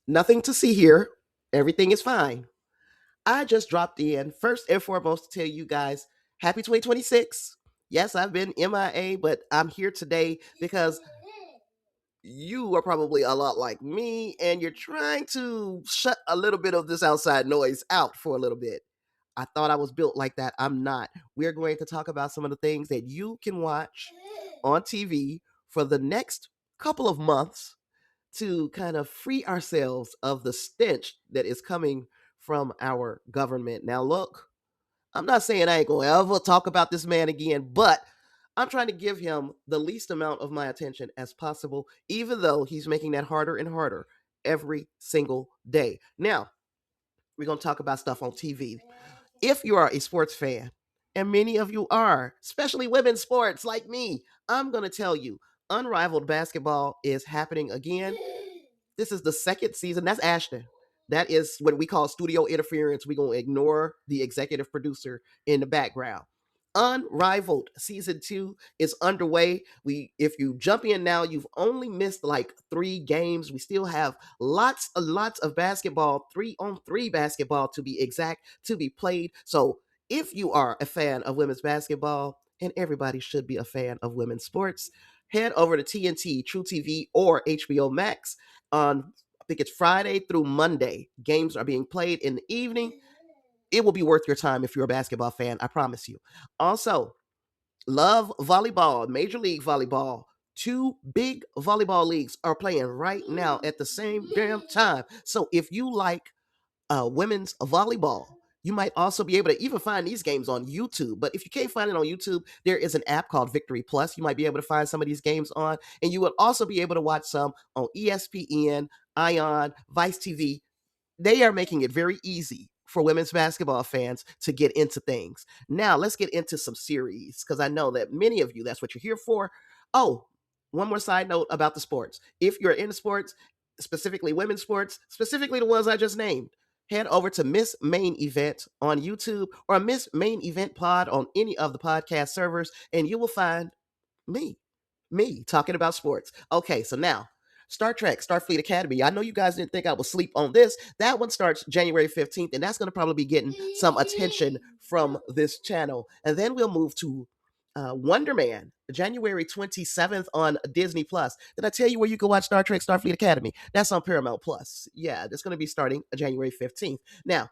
Nothing to see here. Everything is fine. I just dropped in first and foremost to tell you guys happy 2026. Yes, I've been MIA, but I'm here today because you are probably a lot like me and you're trying to shut a little bit of this outside noise out for a little bit. I thought I was built like that. I'm not. We're going to talk about some of the things that you can watch on TV for the next couple of months to kind of free ourselves of the stench that is coming from our government. Now, look, I'm not saying I ain't going to ever talk about this man again, but I'm trying to give him the least amount of my attention as possible, even though he's making that harder and harder every single day. Now, we're going to talk about stuff on TV. If you are a sports fan, and many of you are, especially women's sports like me, I'm going to tell you Unrivaled basketball is happening again. This is the second season. That's Ashton. That is what we call studio interference. We're going to ignore the executive producer in the background. Unrivaled season 2 is underway. If you jump in now, you've only missed like 3 games. We still have lots of basketball, 3-on-3 basketball to be exact, to be played. So if you are a fan of women's basketball, and everybody should be a fan of women's sports, head over to TNT, TruTV, or HBO Max on, I think it's Friday through Monday. Games are being played in the evening. It will be worth your time if you're a basketball fan, I promise you. Also, love volleyball, Major League Volleyball. 2 big volleyball leagues are playing right now at the same damn time. So if you like women's volleyball, you might also be able to even find these games on YouTube. But if you can't find it on YouTube, there is an app called Victory Plus. You might be able to find some of these games on, and you will also be able to watch some on ESPN, Ion, Vice TV. They are making it very easy for women's basketball fans to get into things. Now, let's get into some series because I know that many of you, that's what you're here for. Oh, one more side note about the sports. If you're into sports, specifically women's sports, specifically the ones I just named, head over to Miss Main Event on YouTube or Miss Main Event Pod on any of the podcast servers, and you will find me, me talking about sports. Okay, so now Star Trek, Starfleet Academy. I know you guys didn't think I would sleep on this. That one starts January 15th, and that's going to probably be getting some attention from this channel. And then we'll move to Wonder Man, January 27th on Disney Plus. Did I tell you where you can watch Star Trek, Starfleet Academy? That's on Paramount Plus. Yeah, that's going to be starting January 15th. Now,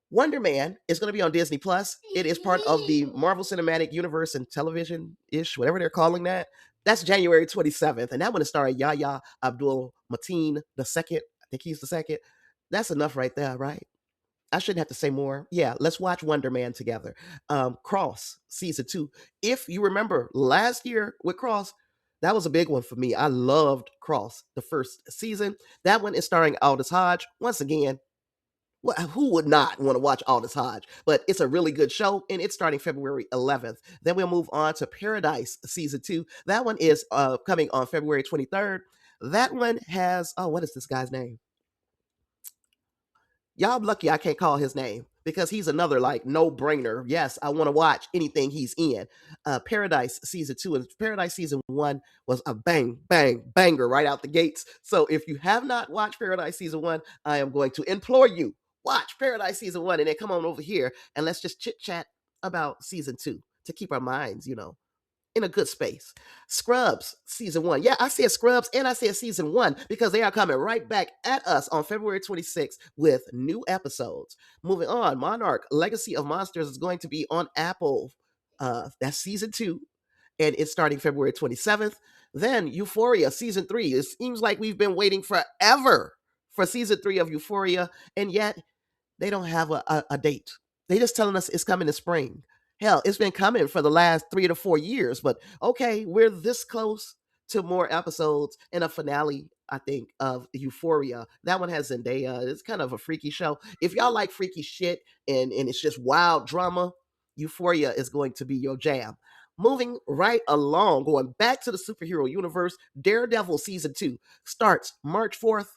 Wonder Man is going to be on Disney Plus. It is part of the Marvel Cinematic Universe and television ish, whatever they're calling that. That's January 27th. And that one is starring Yahya Abdul Mateen the second. I think he's the second. That's enough right there, right? I shouldn't have to say more. Yeah, let's watch Wonder Man together. Cross season 2. If you remember last year with Cross, that was a big one for me. I loved Cross, the first season. That one is starring Aldous Hodge. Once again, who would not want to watch Aldous Hodge? But it's a really good show, and it's starting February 11th. Then we'll move on to Paradise season 2. That one is coming on February 23rd. That one has, oh, what is this guy's name? Y'all lucky I can't call his name because he's another like no brainer. Yes, I want to watch anything he's in. Paradise season 2 and Paradise season 1 was a banger right out the gates. So if you have not watched Paradise season 1, I am going to implore you, watch Paradise season 1 and then come on over here and let's just chit chat about season 2 to keep our minds, in a good space. Scrubs season 1. Yeah, I said Scrubs and I said season 1 because they are coming right back at us on February 26th with new episodes. Moving on, Monarch Legacy of Monsters is going to be on Apple. That's season 2 and it's starting February 27th. Then Euphoria season 3. It seems like we've been waiting forever for season 3 of Euphoria, and yet they don't have a date. They just telling us it's coming in spring. Hell, it's been coming for the last 3 to 4 years, but okay, we're this close to more episodes and a finale, I think, of Euphoria. That one has Zendaya. It's kind of a freaky show. If y'all like freaky shit and it's just wild drama, Euphoria is going to be your jam. Moving right along, going back to the superhero universe, Daredevil season 2 starts March 4th.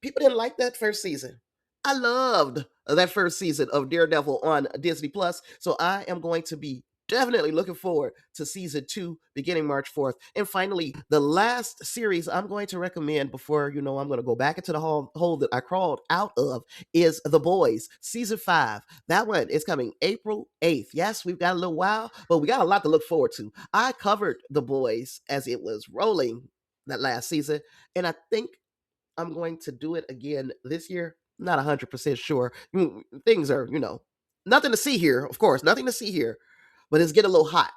People didn't like that first season. I loved that first season of Daredevil on Disney Plus, so I am going to be definitely looking forward to season 2 beginning March 4th. And finally, the last series I'm going to recommend before I'm going to go back into the hole that I crawled out of is The Boys season 5. That one is coming April 8th. Yes, we've got a little while, but we got a lot to look forward to. I covered The Boys as it was rolling that last season, and I think I'm going to do it again this year. Not 100% sure. Things are, nothing to see here, of course, nothing to see here, but it's getting a little hot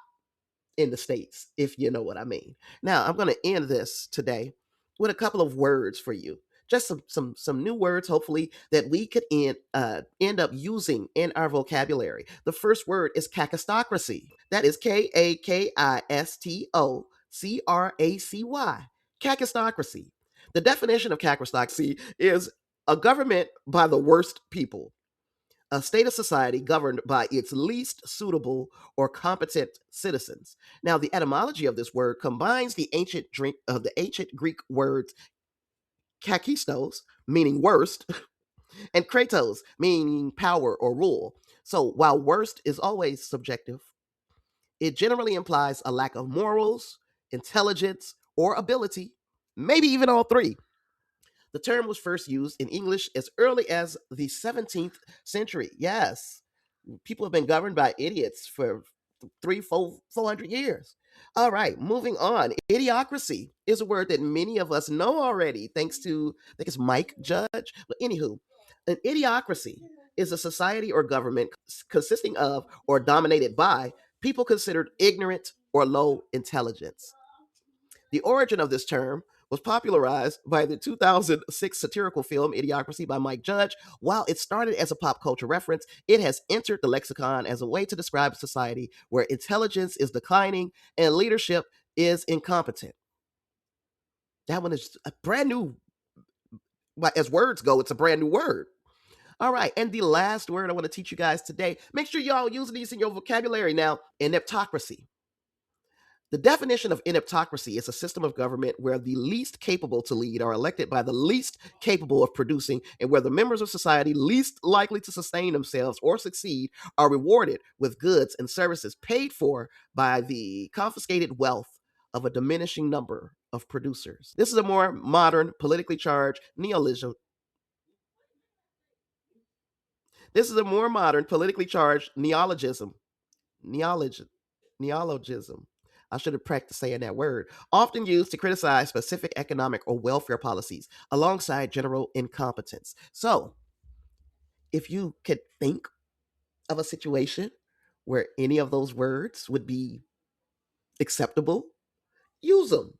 in the States, if you know what I mean. Now, I'm going to end this today with a couple of words for you. Just some new words, hopefully, that we could end up using in our vocabulary. The first word is kakistocracy. That is KAKISTOCRACY. Kakistocracy. The definition of kakistocracy is a government by the worst people, a state of society governed by its least suitable or competent citizens. Now, the etymology of this word combines the ancient Greek words kakistos, meaning worst, and kratos, meaning power or rule. So, while worst is always subjective, it generally implies a lack of morals, intelligence, or ability, maybe even all three. The term was first used in English as early as the 17th century. Yes, people have been governed by idiots for 400 years. All right, moving on. Idiocracy is a word that many of us know already, thanks to, I think it's Mike Judge. But anywho, an idiocracy is a society or government consisting of or dominated by people considered ignorant or low intelligence. The origin of this term was popularized by the 2006 satirical film Idiocracy by Mike Judge. While it started as a pop culture reference, it has entered the lexicon as a way to describe a society where intelligence is declining and leadership is incompetent. That one is a brand new, as words go, it's a brand new word. All right, and the last word I want to teach you guys today, make sure y'all using these in your vocabulary now, ineptocracy. The definition of ineptocracy is a system of government where the least capable to lead are elected by the least capable of producing, and where the members of society least likely to sustain themselves or succeed are rewarded with goods and services paid for by the confiscated wealth of a diminishing number of producers. This is a more modern, politically charged neologism. This is a more modern, politically charged neologism. Neologism. Neologism. I should have practiced saying that word. Often used to criticize specific economic or welfare policies alongside general incompetence. So, if you could think of a situation where any of those words would be acceptable, use them.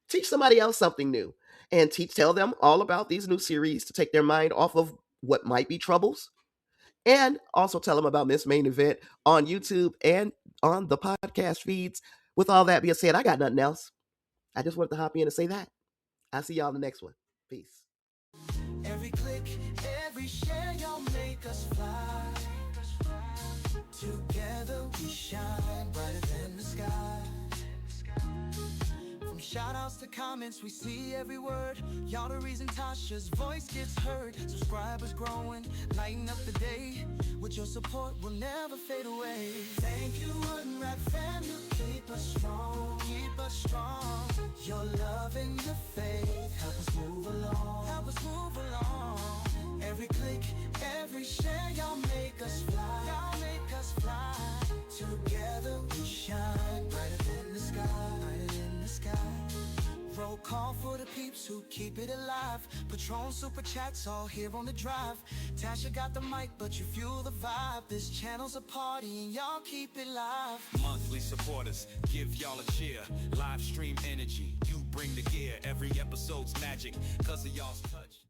Teach somebody else something new and tell them all about these new series to take their mind off of what might be troubles, and also tell them about Miss Main Event on YouTube and on the podcast feeds. With all that being said, I got nothing else. I just wanted to hop in and say that. I'll see y'all in the next one. Peace. Every click, every share, y'all make us fly. Together we shine brighter than the sky. From shout outs to comments, we see every word. Y'all the reason Tasha's voice gets heard. Subscribers growing, lighten up the day. With your support, we'll never fade away. Thank you, Unwrapped fam, you keep us strong. Keep us strong. Your love and your faith help us move along. Help us move along. Every click, every share, y'all make us fly. Y'all make us fly. Together we shine brighter than the sky. Brighter than the sky. Roll call for the peeps who keep it alive. Patron super chats all here on the drive. Tasha got the mic, but you fuel the vibe. This channel's a party and y'all keep it live. Monthly supporters, give y'all a cheer. Live stream energy, you bring the gear. Every episode's magic, cause of y'all's touch.